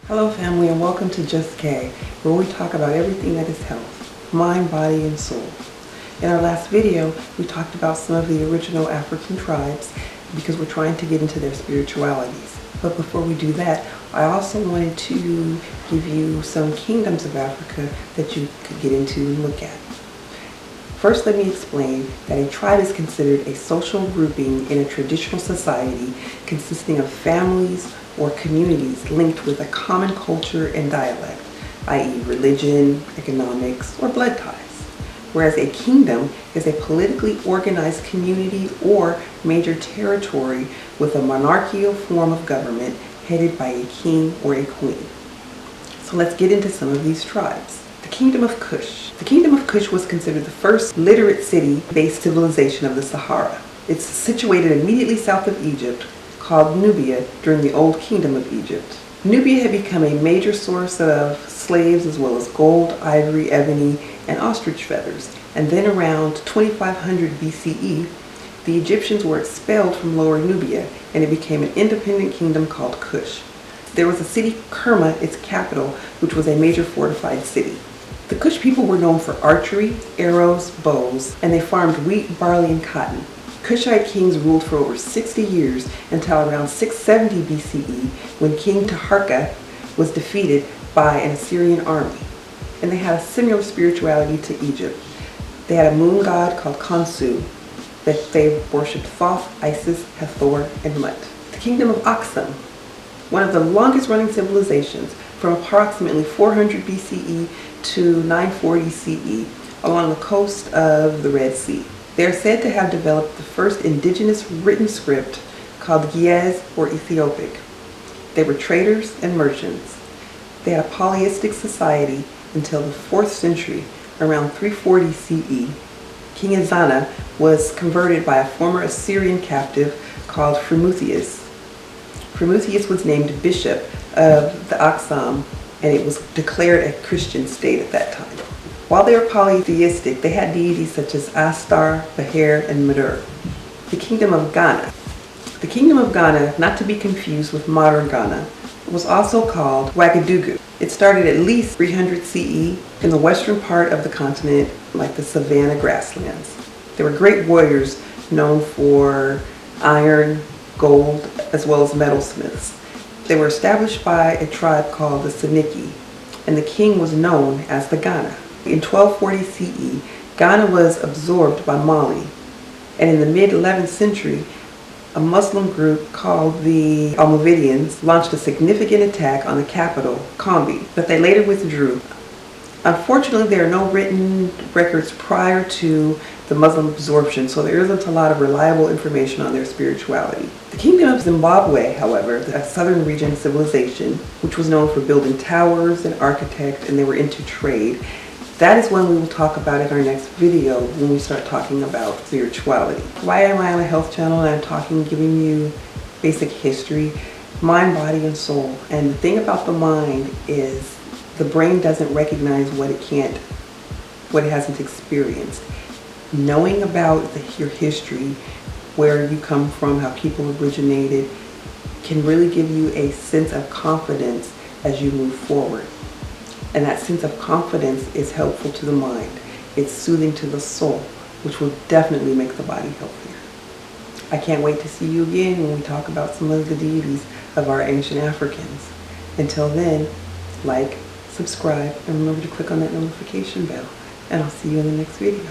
Hello family, and welcome to Just K, where we talk about everything that is health, mind, body, and soul. In our last video, we talked about some of the original African tribes because we're trying to get into their spiritualities. But before we do that, I also wanted to give you some kingdoms of Africa that you could get into and look at. First, let me explain that a tribe is considered a social grouping in a traditional society consisting of families or communities linked with a common culture and dialect, i.e. religion, economics, or blood ties. Whereas a kingdom is a politically organized community or major territory with a monarchical form of government headed by a king or a queen. So let's get into some of these tribes. The Kingdom of Kush. The Kingdom of Kush was considered the first literate city-based civilization of the Sahara. It's situated immediately south of Egypt, called Nubia during the Old Kingdom of Egypt. Nubia had become a major source of slaves as well as gold, ivory, ebony, and ostrich feathers. And then around 2500 BCE, the Egyptians were expelled from Lower Nubia and it became an independent kingdom called Kush. There was a city, Kerma, its capital, which was a major fortified city. The Kush people were known for archery, arrows, bows, and they farmed wheat, barley, and cotton. Kushite kings ruled for over 60 years until around 670 BCE when King Taharka was defeated by an Assyrian army. And they had a similar spirituality to Egypt. They had a moon god called Khonsu that they worshipped Thoth, Isis, Hathor, and Mut. The Kingdom of Aksum, one of the longest running civilizations from approximately 400 BCE to 940 CE along the coast of the Red Sea. They are said to have developed the first indigenous written script called Ge'ez or Ethiopic. They were traders and merchants. They had a polytheistic society until the 4th century, around 340 CE. King Ezana was converted by a former Assyrian captive called Frumuthius. Frumuthius was named bishop of the Aksum, and it was declared a Christian state at that time. While they were polytheistic, they had deities such as Astar, Beher, and Medur. The Kingdom of Ghana. The Kingdom of Ghana, not to be confused with modern Ghana, was also called Ouagadougou. It started at least 300 CE in the western part of the continent, like the savanna grasslands. They were great warriors known for iron, gold, as well as metalsmiths. They were established by a tribe called the Saniki, and the king was known as the Ghana. In 1240 CE, Ghana was absorbed by Mali, and in the mid-11th century, a Muslim group called the Almoravidians launched a significant attack on the capital, Kombi, but they later withdrew. Unfortunately, there are no written records prior to the Muslim absorption, so there isn't a lot of reliable information on their spirituality. The Kingdom of Zimbabwe, however, a southern region civilization, which was known for building towers and architect, and they were into trade, that is one we will talk about in our next video when we start talking about spirituality. Why am I on a health channel and I'm giving you basic history, mind, body, and soul? And the thing about the mind is the brain doesn't recognize what it hasn't experienced. Knowing about your history, where you come from, how people originated, can really give you a sense of confidence as you move forward. And that sense of confidence is helpful to the mind. It's soothing to the soul, which will definitely make the body healthier. I can't wait to see you again when we talk about some of the deities of our ancient Africans. Until then, like, subscribe, and remember to click on that notification bell. And I'll see you in the next video.